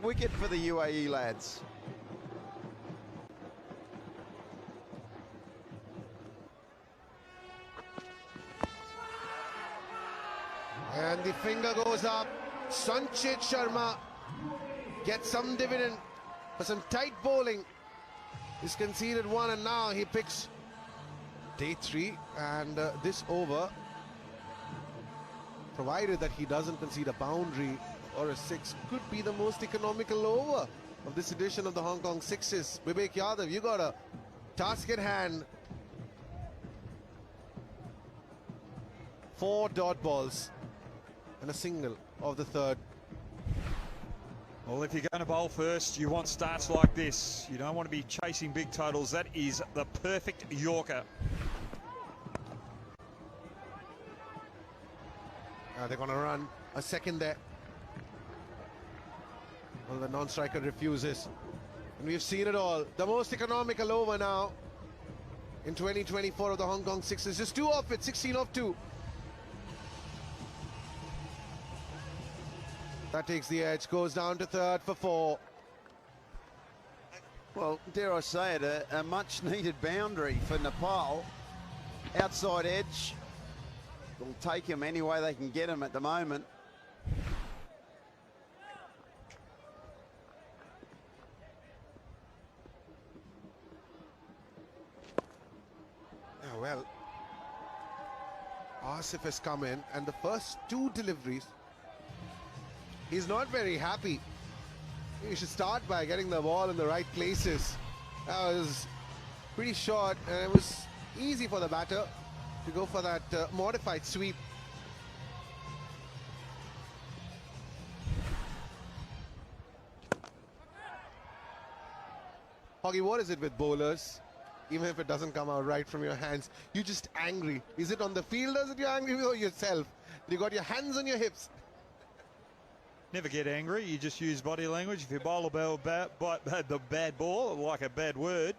wicket for the UAE lads. And the finger goes up. Sanchit Sharma gets some dividend for some tight bowling. He's conceded one and now he picks day 3, and this over, provided that he doesn't concede a boundary or a 6, could be the most economical over of this edition of the Hong Kong Sixes. Vivek Yadav, you got a task at hand. 4 dot balls and a single of the 3rd. Well, if you're going to bowl first, you want starts like this. You don't want to be chasing big totals. That is the perfect Yorker. They're going to run a second there. Well, the non-striker refuses. And we've seen it all. The most economical over now in 2024 of the Hong Kong Sixes. Just 2 off it, 16 off 2. That takes the edge, goes down to 3rd for 4. Well, dare I say it, a much-needed boundary for Nepal. Outside edge. Will take him any way they can get him at the moment. Oh, well, Asif has come in, and the first 2 deliveries, he's not very happy. You should start by getting the ball in the right places. That was pretty short, and it was easy for the batter to go for that modified sweep. Hoggy, what is it with bowlers? Even if it doesn't come out right from your hands, you're just angry. Is it on the fielders that you're angry with, or yourself? You got your hands on your hips. Never get angry, you just use body language. If you bowl the bad ball, like a bad word.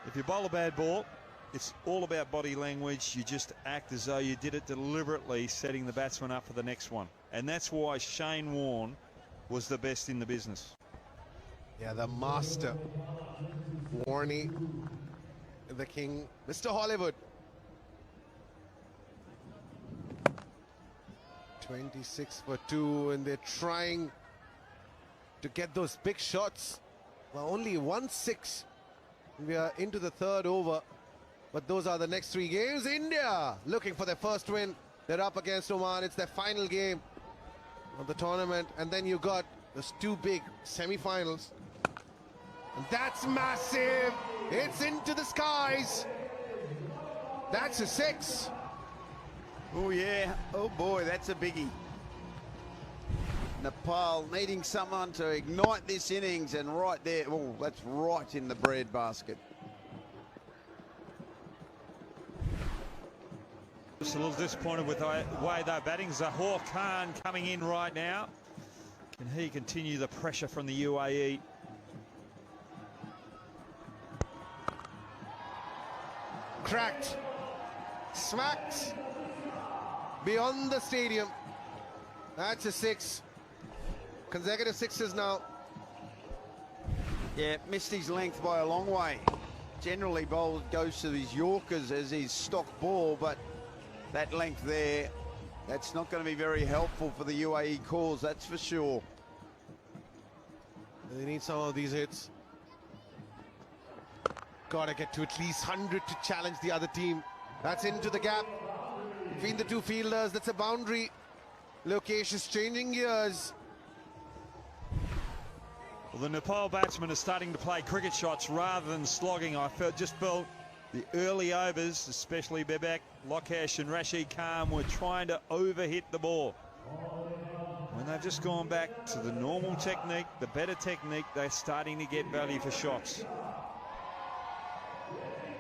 If you bowl a bad ball, it's all about body language. You just act as though you did it deliberately, setting the batsman up for the next one. And that's why Shane Warne was the best in the business. Yeah, the master. Warney, the king, Mr. Hollywood. 26 for 2, and they're trying to get those big shots. Well, only 1-6. We are into the 3rd over, but those are the next 3 games. India looking for their first win. They're up against Oman. It's their final game of the tournament, and then you got those 2 big semi-finals. And that's massive. It's into the skies. That's a 6. Oh yeah, oh boy, that's a biggie. Nepal needing someone to ignite this innings, and right there, oh, that's right in the bread basket. Just a little disappointed with the way they're batting. Zahor Khan coming in right now. Can he continue the pressure from the UAE? Cracked. Smacked. Beyond the stadium. That's a 6. Consecutive 6s now. Yeah, missed his length by a long way. Generally, bowler goes to his Yorkers as his stock ball, but that length there, that's not going to be very helpful for the UAE cause, that's for sure. They need some of these hits. Gotta get to at least 100 to challenge the other team. That's into the gap between the 2 fielders. That's a boundary. Lokesh is changing gears. Well, the Nepal batsmen are starting to play cricket shots rather than slogging. Just felt the early overs, especially Bebek, Lokesh and Rashid Khan, were trying to overhit the ball. When they've just gone back to the normal technique, the better technique, they're starting to get value for shots.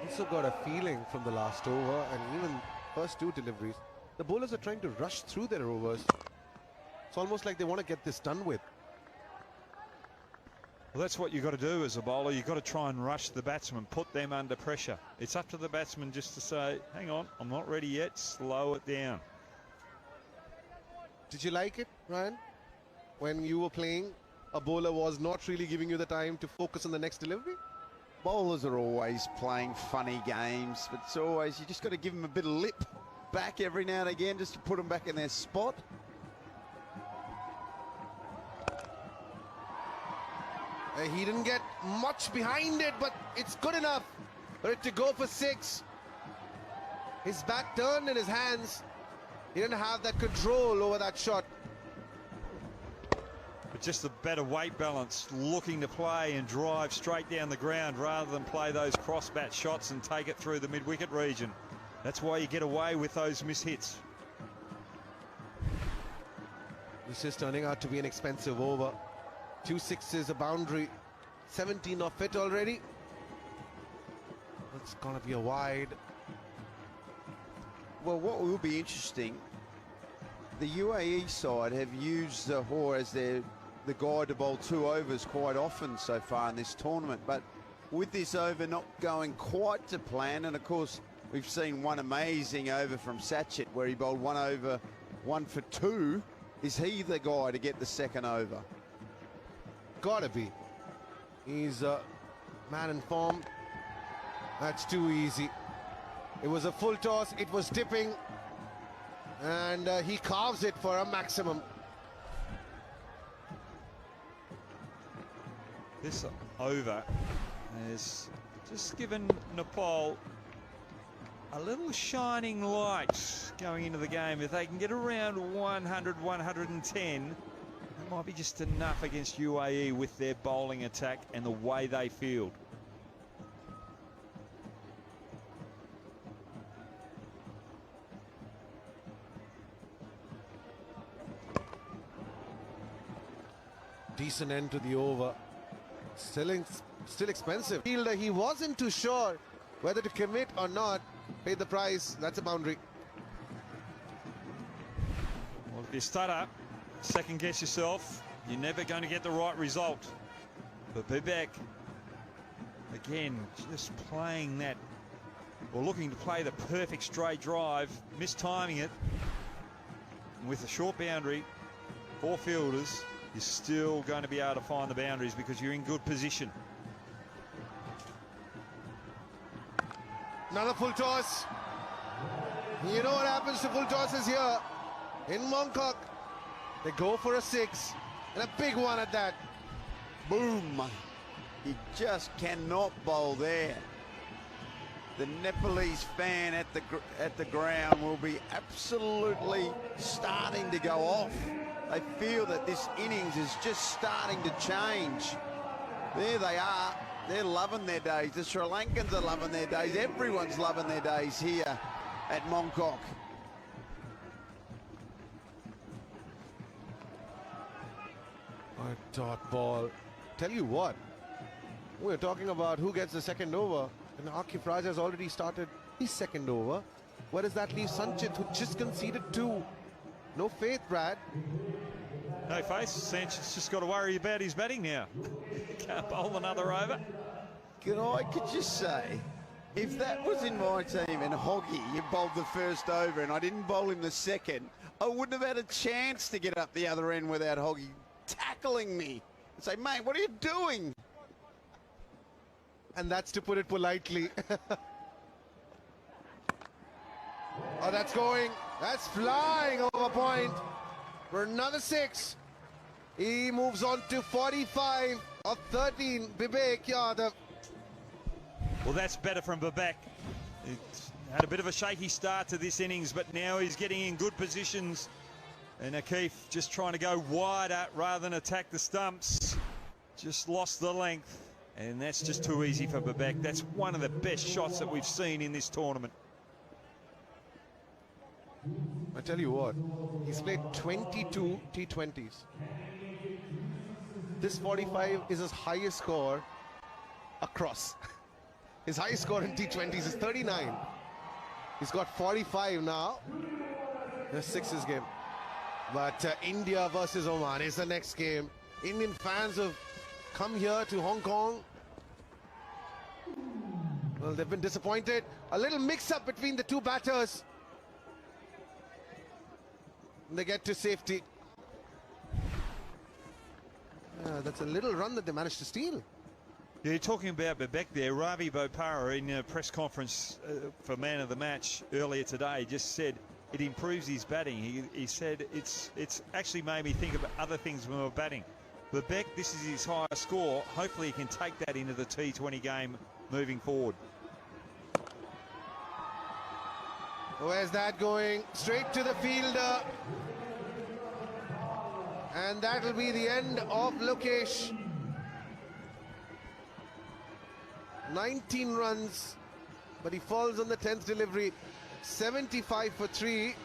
Also got a feeling from the last over, and even first 2 deliveries, the bowlers are trying to rush through their overs. It's almost like they want to get this done with. Well, that's what you've got to do as a bowler. You've got to try and rush the batsman, put them under pressure. It's up to the batsman just to say, hang on, I'm not ready yet, slow it down. Did you like it, Ryan? When you were playing, a bowler was not really giving you the time to focus on the next delivery? Bowlers are always playing funny games, but it's always, you just got to give them a bit of lip back every now and again just to put them back in their spot. He didn't get much behind it, but it's good enough for it to go for 6. His back turned in his hands. He didn't have that control over that shot. But just a better weight balance, looking to play and drive straight down the ground rather than play those cross-bat shots and take it through the mid-wicket region. That's why you get away with those mishits. This is turning out to be an expensive over. 2 sixes, a boundary, 17 off it already. It's gonna be a wide. Well, what will be interesting, the UAE side have used Zahor as the guy to bowl 2 overs quite often so far in this tournament, but with this over not going quite to plan, and of course we've seen one amazing over from Sachet where he bowled 1 over, 1 for 2. Is he the guy to get the second over? Gotta be. He's a man in form. That's too easy. It was a full toss, it was tipping, and he carves it for a maximum. This over has just given Nepal a little shining light going into the game. If they can get around 100, 110, it might be just enough against UAE with their bowling attack and the way they field. Decent end to the over. Still expensive. Fielder, he wasn't too sure whether to commit or not. Paid the price. That's a boundary. Well, if you stutter, second guess yourself, you're never going to get the right result. But Bibek, again, just playing that, or looking to play the perfect straight drive, mistiming it. And with a short boundary, 4 fielders, you're still going to be able to find the boundaries because you're in good position. Another full toss. You know what happens to full tosses here in Mongkok. They go for a 6, and a big one at that. Boom. He just cannot bowl there. The Nepalese fan at the ground will be absolutely starting to go off. They feel that this innings is just starting to change. There they are. They're loving their days. The Sri Lankans are loving their days. Everyone's loving their days here at Mongkok. A dot ball. Tell you what, we're talking about who gets the second over, and Akif Raj has already started his second over. Where does that leave Sanchit, who just conceded 2? No faith, Brad. No faith. Sanchez just got to worry about his batting now. Can't bowl another over. I could just say, if that was in my team and Hoggy, you bowled the first over and I didn't bowl him the second, I wouldn't have had a chance to get up the other end without Hoggy tackling me and say, mate, what are you doing? And that's to put it politely. Oh, that's going. That's flying over point for another 6. He moves on to 45 of 13. Bibek Yadav. Well, that's better from Bibek. It's had a bit of a shaky start to this innings, but now he's getting in good positions. And Akif just trying to go wider rather than attack the stumps. Just lost the length. And that's just too easy for Bibek. That's one of the best shots that we've seen in this tournament. I tell you what, he's played 22 T20s. This 45 is his highest score across. His highest score in T20s is 39. He's got 45 now. The 6th game. But India versus Oman is the next game. Indian fans have come here to Hong Kong. Well, they've been disappointed. A little mix-up between the 2 batters. They get to safety. That's a little run that they managed to steal. Yeah, you're talking about Bebek there. Ravi Bopara in a press conference for man of the match earlier today just said it improves his batting. He said it's actually made me think about other things when we're batting. Bebek, this is his highest score. Hopefully he can take that into the T20 game moving forward. Where's that going? Straight to the fielder. And that'll be the end of Lokesh. 19 runs, but he falls on the 10th delivery. 75 for 3.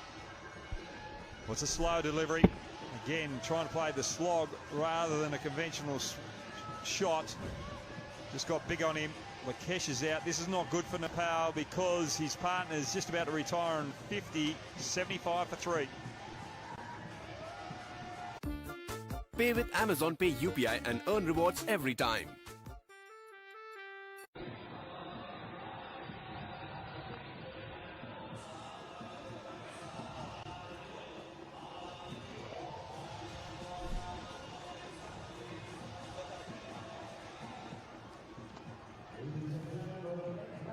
What's a slow delivery? Again, trying to play the slog rather than a conventional shot. Just got big on him. Lokesh is out. This is not good for Nepal because his partner is just about to retire on 50, 75 for 3. Pay with Amazon Pay UPI and earn rewards every time.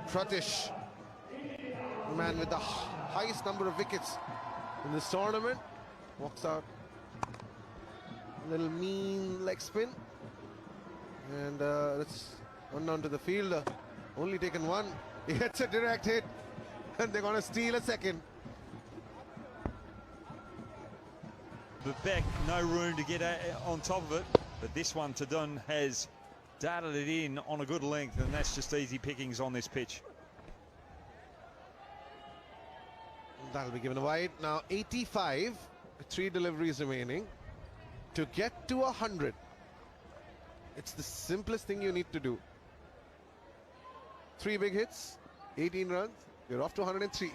Pratish, the man with the highest number of wickets in this tournament, walks out. Little mean leg spin. And let's run down to the fielder. Only taken one. He gets a direct hit. And they're going to steal a second. Bebek, no room to get on top of it. But this one, Tadun has darted it in on a good length, and that's just easy pickings on this pitch. That'll be given wide. Now 85, 3 deliveries remaining. To get to 100, it's the simplest thing you need to do. 3 big hits, 18 runs, you're off to 103.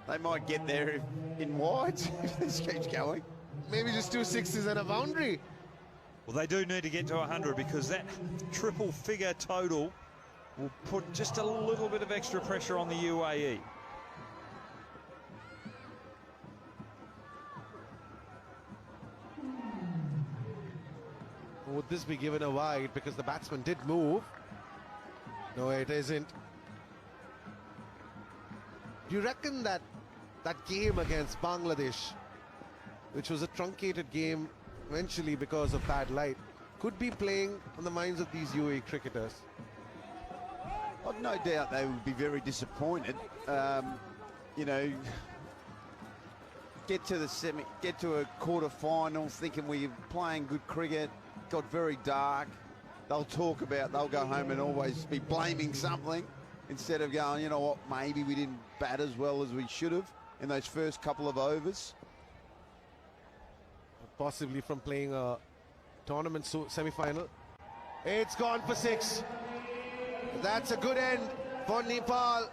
They might get there in wides if this keeps going. Maybe just 2 sixes and a boundary. Well, they do need to get to 100 because that triple figure total will put just a little bit of extra pressure on the UAE. Would this be given a wide because the batsman did move? No, it isn't. Do you reckon that game against Bangladesh, which was a truncated game eventually because of bad light, could be playing on the minds of these UAE cricketers? I've no doubt they would be very disappointed. You know, get to a quarter-final thinking we're playing good cricket, got very dark. They'll go home and always be blaming something instead of going, you know what, maybe we didn't bat as well as we should have in those first couple of overs. Possibly from playing a tournament semi-final. It's gone for 6. That's a good end for Nepal.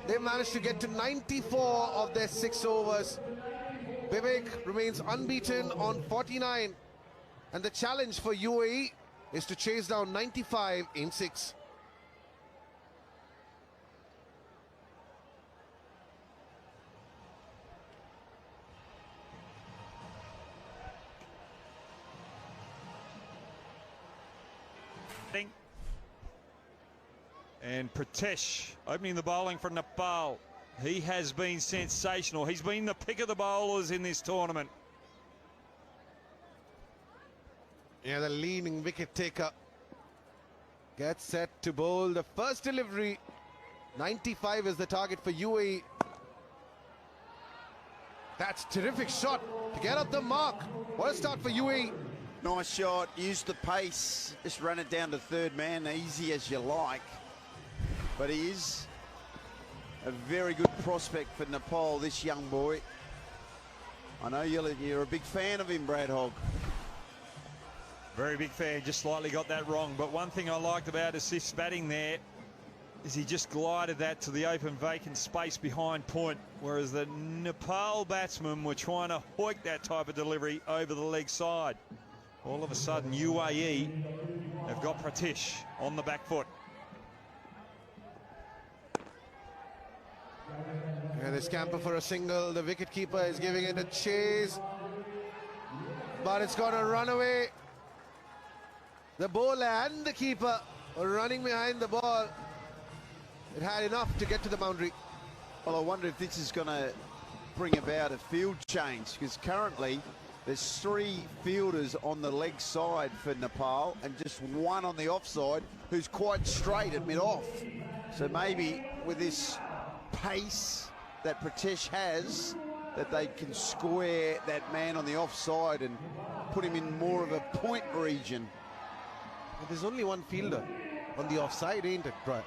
They managed to get to 94 of their 6 overs. Vivek remains unbeaten on 49. And the challenge for UAE is to chase down 95 in 6. And Pratesh opening the bowling for Nepal. He has been sensational. He's been the pick of the bowlers in this tournament. Yeah, the leading wicket taker gets set to bowl the first delivery. 95 is the target for UAE. That's a terrific shot to get up the mark. What a start for UAE. Nice shot, use the pace, just run it down to third man, easy as you like. But he is a very good prospect for Nepal, this young boy. I know you're a big fan of him, Brad Hogg. Very big fan, just slightly got that wrong. But one thing I liked about Asif's batting there is he just glided that to the open vacant space behind point, whereas the Nepal batsmen were trying to hoik that type of delivery over the leg side. All of a sudden, UAE have got Pratish on the back foot. they scamper for a single. The wicketkeeper is giving it a chase, but it's got a runaway. The bowler and the keeper are running behind the ball. It had enough to get to the boundary. Well, I wonder if this is going to bring about a field change, because currently there's 3 fielders on the leg side for Nepal and just one on the offside who's quite straight at mid-off. So maybe with this pace that Pratesh has, that they can square that man on the offside and put him in more of a point region. But there's only one fielder on the offside, ain't it, Brian?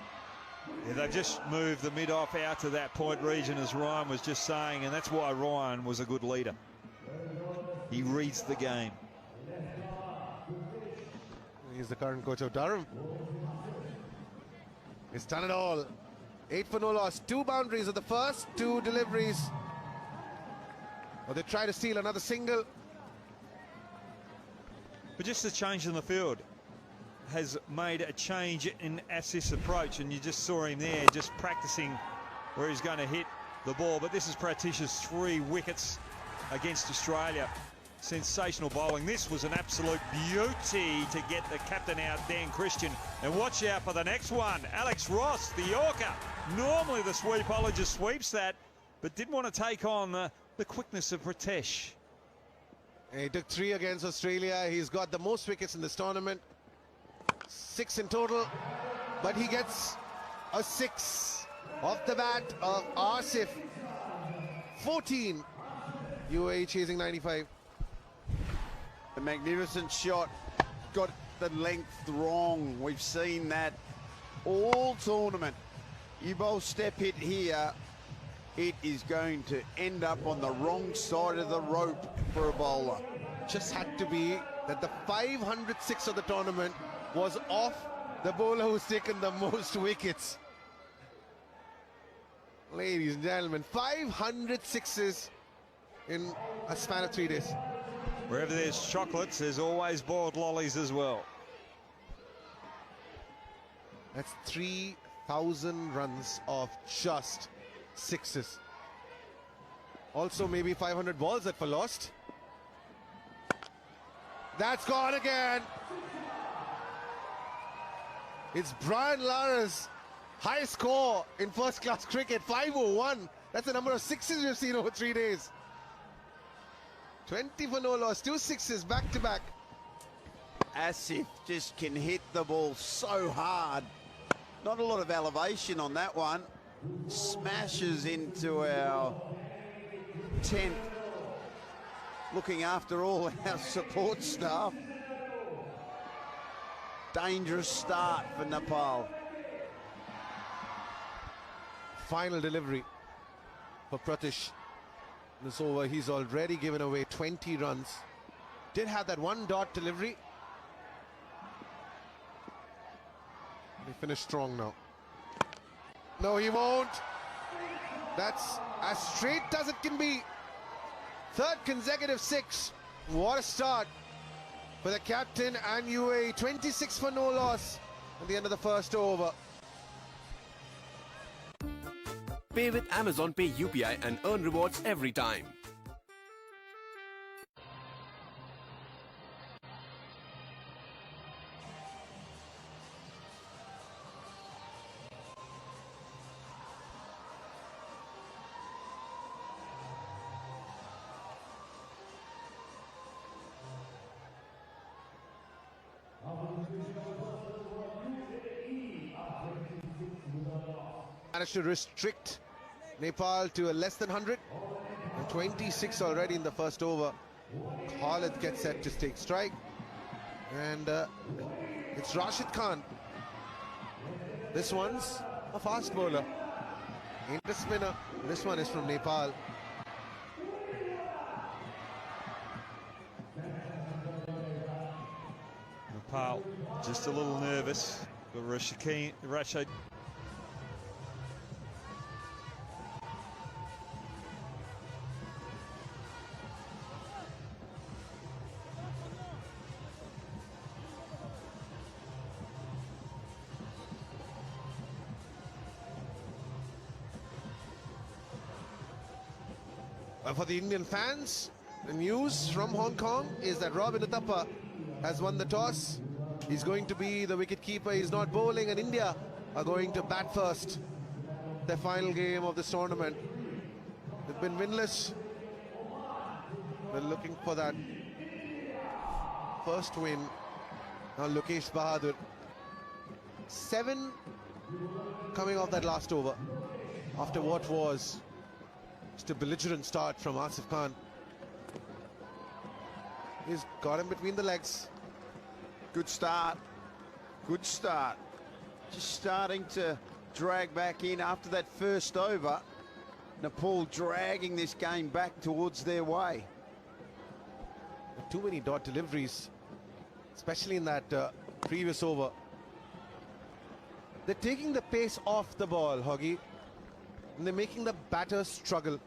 Yeah, they've just moved the mid-off out to that point region, as Ryan was just saying, and that's why Ryan was a good leader. He reads the game. He's the current coach of Durham. He's done it all. 8 for no loss. 2 boundaries of the first 2 deliveries. Or they try to steal another single. But just the change in the field has made a change in Asif's approach, and you just saw him there just practicing where he's going to hit the ball. But this is Pratish's 3 wickets against Australia. Sensational bowling. This was an absolute beauty to get the captain out, Dan Christian. And watch out for the next one. Alex Ross, the Yorker. Normally the sweep bowler just sweeps that, but didn't want to take on the quickness of Pratesh. He took 3 against Australia. He's got the most wickets in this tournament. 6 in total, but he gets a 6 off the bat of Asif. 14. UAE chasing 95. A magnificent shot, got the length wrong. We've seen that all tournament. You bowl step hit here, it is going to end up on the wrong side of the rope for a bowler. Just had to be that the 506 of the tournament was off the bowler who's taken the most wickets. Ladies and gentlemen, 506s in a span of 3 days. Wherever there's chocolates, there's always boiled lollies as well. That's 3,000 runs of just 6s. Also maybe 500 balls that were lost. That's gone again. It's Brian Lara's high score in first class cricket, 501. That's the number of 6s we've seen over 3 days. 20 for no loss, 2 6s back to back. Asif just can hit the ball so hard. Not a lot of elevation on that one. Smashes into our tent, looking after all our support staff. Dangerous start for Nepal. Final delivery for Pratesh. This over, he's already given away 20 runs. Did have that 1 dot delivery. He finished strong now. No, he won't. That's as straight as it can be. 3rd consecutive 6. What a start for the captain and UAE. 26 for no loss at the end of the first over. Pay with Amazon Pay UPI and earn rewards every time. Managed to restrict Nepal to a less than 100. And 26 already in the first over. Khalid gets set to take strike. And it's Rashid Khan. This one's a fast bowler. Ain't a spinner. This one is from Nepal. Nepal just a little nervous, but Rashid For the Indian fans, the news from Hong Kong is that Robin Uthappa has won the toss. He's going to be the wicket keeper. He's not bowling, and India are going to bat first. Their final game of this tournament. They've been winless. They're looking for that first win. Now Lokesh Bahadur. 7 coming off that last over after what was just a belligerent start from Asif Khan. He's got him between the legs. Good start. Good start. Just starting to drag back in after that first over. Nepal dragging this game back towards their way. Too many dot deliveries, especially in that previous over. They're taking the pace off the ball, Hoggy, and they're making the batter struggle.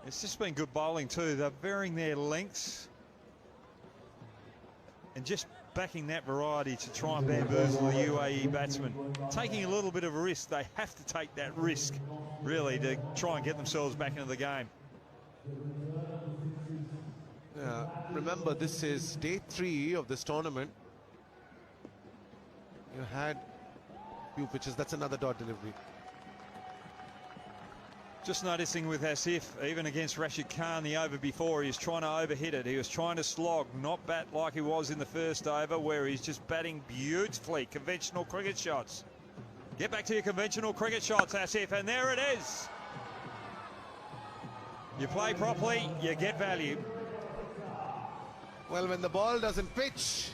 It's just been good bowling too. They're varying their lengths and just backing that variety to try and bamboozle the UAE batsmen. Taking a little bit of a risk. They have to take that risk, really, to try and get themselves back into the game. Yeah, remember, this is day 3 of this tournament. You had a few pitches. That's another dot delivery. Just noticing with Asif, even against Rashid Khan the over before, he was trying to overhit it. He was trying to slog, not bat like he was in the first over, where he's just batting beautifully. Conventional cricket shots. Get back to your conventional cricket shots, Asif, and there it is. You play properly, you get value. Well, when the ball doesn't pitch,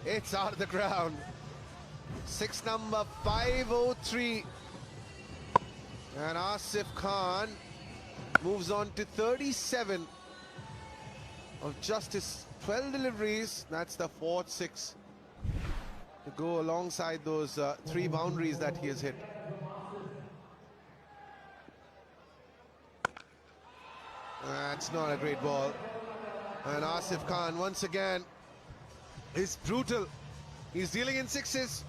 it's out of the ground. 6 number 503. And Asif Khan moves on to 37 of just his 12 deliveries. That's the 4th 6 to go alongside those 3 boundaries that he has hit. That's not a great ball. And Asif Khan once again is brutal. He's dealing in 6s.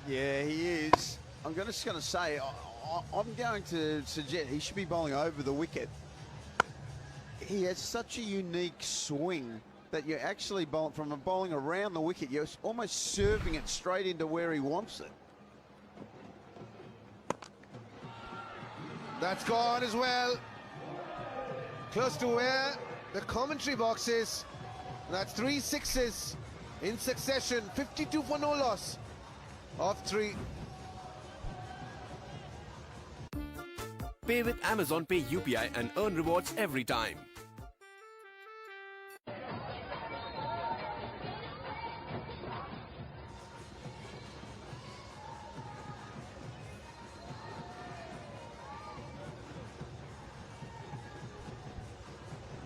Yeah, he is. I'm just going to say, I'm going to suggest he should be bowling over the wicket. He has such a unique swing that you're actually bowling from a bowling around the wicket. You're almost serving it straight into where he wants it. That's gone as well. Close to where the commentary box is. That's 3 6s in succession. 52 for no loss of 3. Pay with Amazon Pay UPI and earn rewards every time.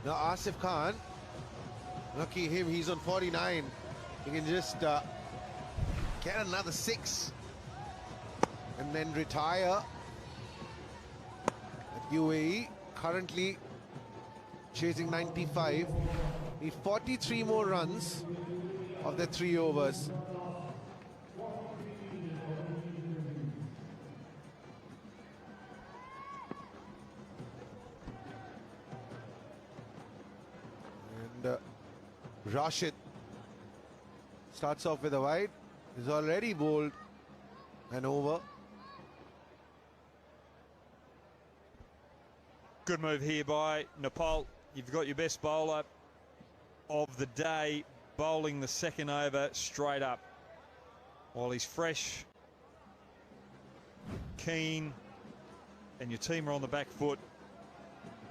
Now Asif Khan, lucky him, he's on 49. He can just get another 6 and then retire. UAE currently chasing 95. Need 43 more runs of their 3 overs. And Rashid starts off with a wide. He's already bowled an over. Good move here by Nepal. You've got your best bowler of the day bowling the 2nd over straight up. While he's fresh, keen, and your team are on the back foot,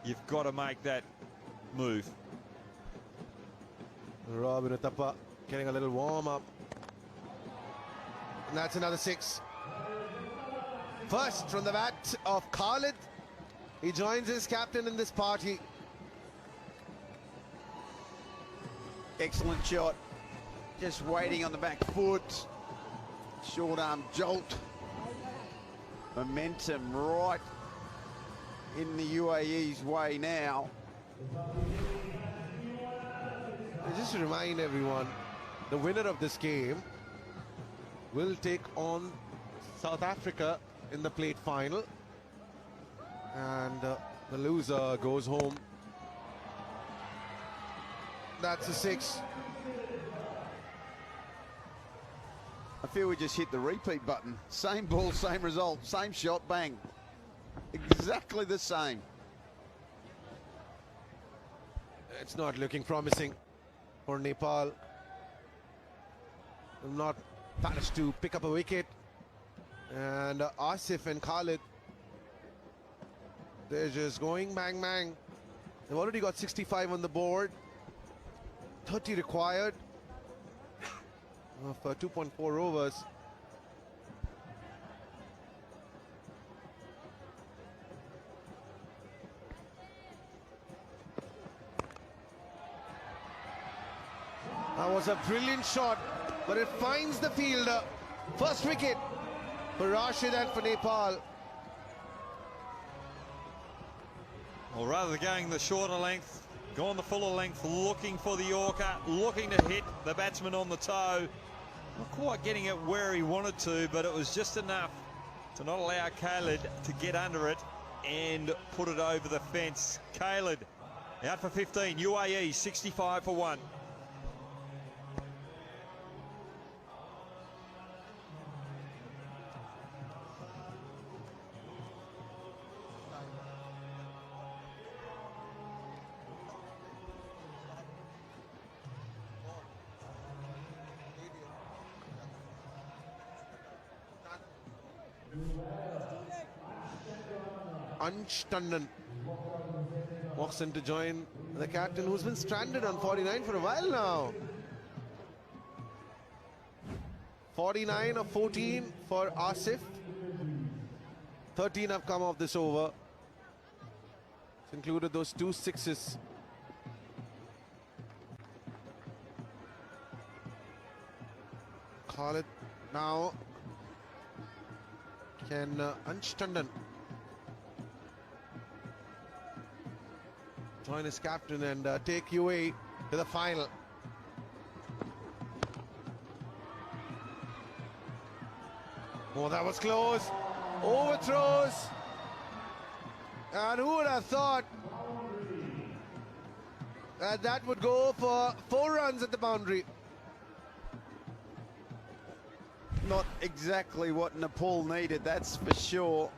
you've got to make that move. Robin Uthappa getting a little warm up. And that's another 6. First from the bat of Khalid. He joins his captain in this party. Excellent shot. Just waiting on the back foot. Short arm jolt. Momentum right in the UAE's way now. Just to remind everyone, the winner of this game will take on South Africa in the plate final. And the loser goes home. That's a 6. I feel we just hit the repeat button. Same ball, same result, same shot, bang. Exactly the same. It's not looking promising for Nepal. They've not managed to pick up a wicket. And Asif and Khalid, they're just going bang bang. They've already got 65 on the board. 30 required for 2.4 overs. That was a brilliant shot, but it finds the fielder. First wicket for Rashid and for Nepal. Well, rather than going the shorter length, gone the fuller length, looking for the Yorker, looking to hit the batsman on the toe. Not quite getting it where he wanted to, but it was just enough to not allow Khalid to get under it and put it over the fence. Khalid out for 15, UAE 65 for 1. Ansh Tandon walks in to join the captain, who's been stranded on 49 for a while now. 49 of 14 for Asif. 13 have come off this over. It's included those 2 sixes. Khalid now. Can Ansh Tandon join his captain and take UAE to the final? Oh, that was close. Overthrows. And who would have thought that that would go for 4 runs at the boundary? Not exactly what Nepal needed, that's for sure.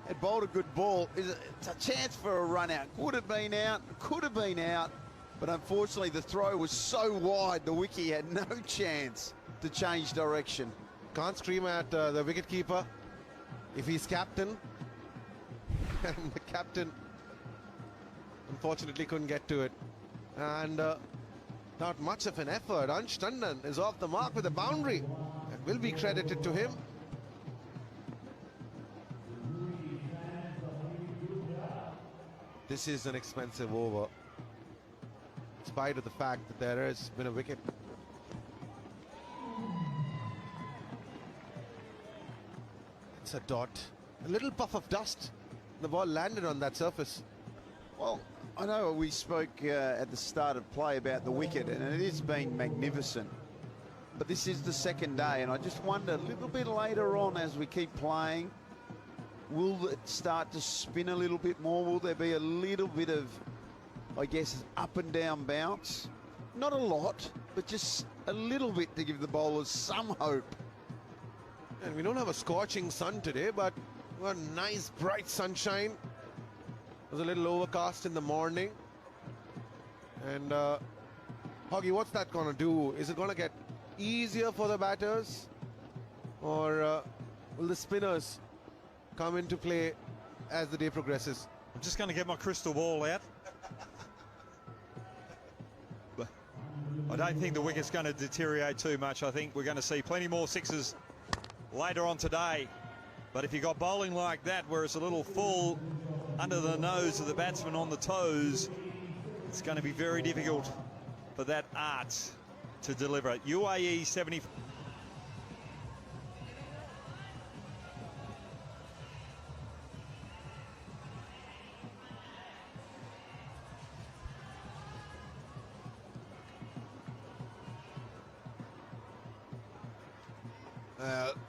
It bowled a good ball. It's a chance for a run out. Could have been out, could have been out, but unfortunately the throw was so wide the wicket had no chance to change direction. Can't scream at the wicketkeeper if he's captain. And the captain unfortunately couldn't get to it. And not much of an effort. Ansh Tandon is off the mark with a boundary. It will be credited to him. This is an expensive over, in spite of the fact that there has been a wicket. It's a dot. A little puff of dust. The ball landed on that surface. Well, I know we spoke at the start of play about the wicket, and it has been magnificent. But this is the second day, and I just wonder a little bit later on as we keep playing, will it start to spin a little bit more? Will there be a little bit of, I guess, up and down bounce? Not a lot, but just a little bit to give the bowlers some hope. And we don't have a scorching sun today, but a nice bright sunshine. It was a little overcast in the morning. And Hoggy, what's that going to do? Is it going to get easier for the batters? Or will the spinners come into play as the day progresses? I'm just going to get my crystal ball out. But I don't think the wicket's going to deteriorate too much. I think we're going to see plenty more sixes later on today. But if you got bowling like that, where it's a little full under the nose of the batsman on the toes, it's going to be very difficult for that art to deliver it. UAE 70.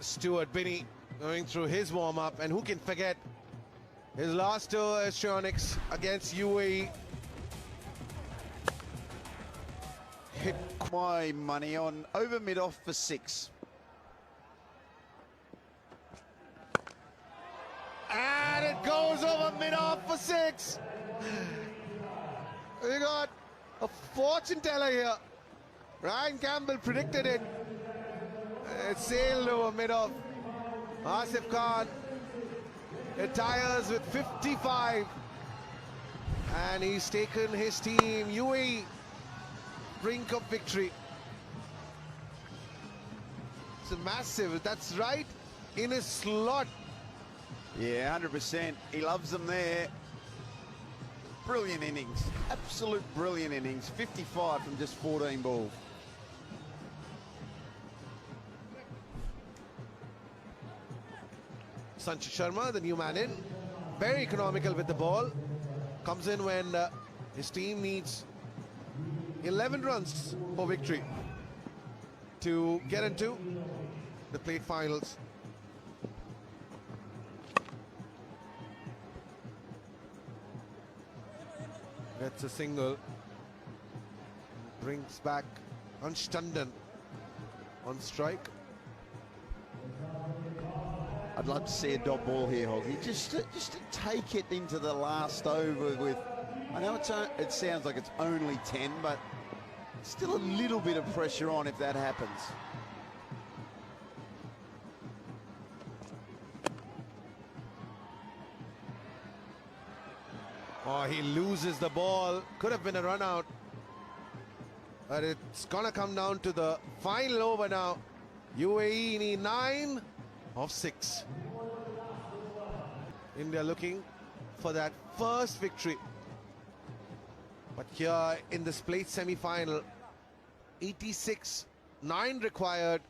Stuart Binney going through his warm-up, and who can forget His last two histrionics against UAE. Hit. My money on over mid-off for 6. And it goes over mid-off for 6. We got a fortune teller here. Ryan Campbell predicted it. It sailed over mid-off. Asif Khan retires with 55. And he's taken his team, UAE, brink of victory. It's a massive, that's right in his slot. Yeah, 100%. He loves them there. Brilliant innings. Absolute brilliant innings. 55 from just 14 balls. Sanchit Sharma, the new man in. Very economical with the ball. Comes in when his team needs 11 runs for victory to get into the plate finals. Gets a single. Brings back Ansh Tandon on strike. I'd love to see a dot ball here, Hoggy. Just to take it into the last over with. I know it sounds like it's only 10, but still a little bit of pressure on if that happens. Oh, he loses the ball. Could have been a run out. But it's gonna come down to the final over now. UAE need 9 of 6. India looking for that first victory. But here in this plate semi-final, 86, 9 required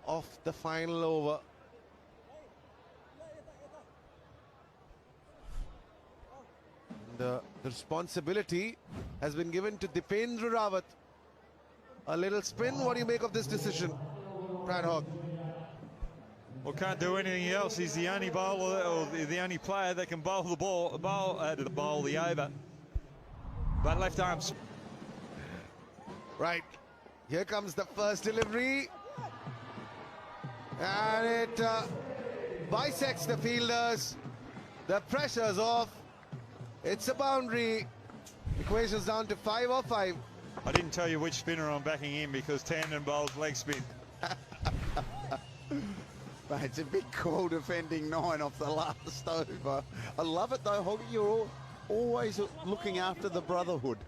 of the final over. The responsibility has been given to Dipendra Rawat. A little spin. What do you make of this decision, Brad Hogg? Well, can't do anything else. He's the only bowler or the only player that can bowl the bowl the over. But left arms. Right. Here comes the first delivery. And it bisects the fielders. The pressure's off. It's a boundary. Equation's down to 5 or 5. I didn't tell you which spinner I'm backing in because Tandon bowls leg spin. But it's a big call defending 9 off the last over. I love it though, Hoggy. You're always looking after the brotherhood.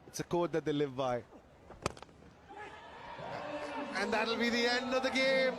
It's a code that they live by. And that'll be the end of the game.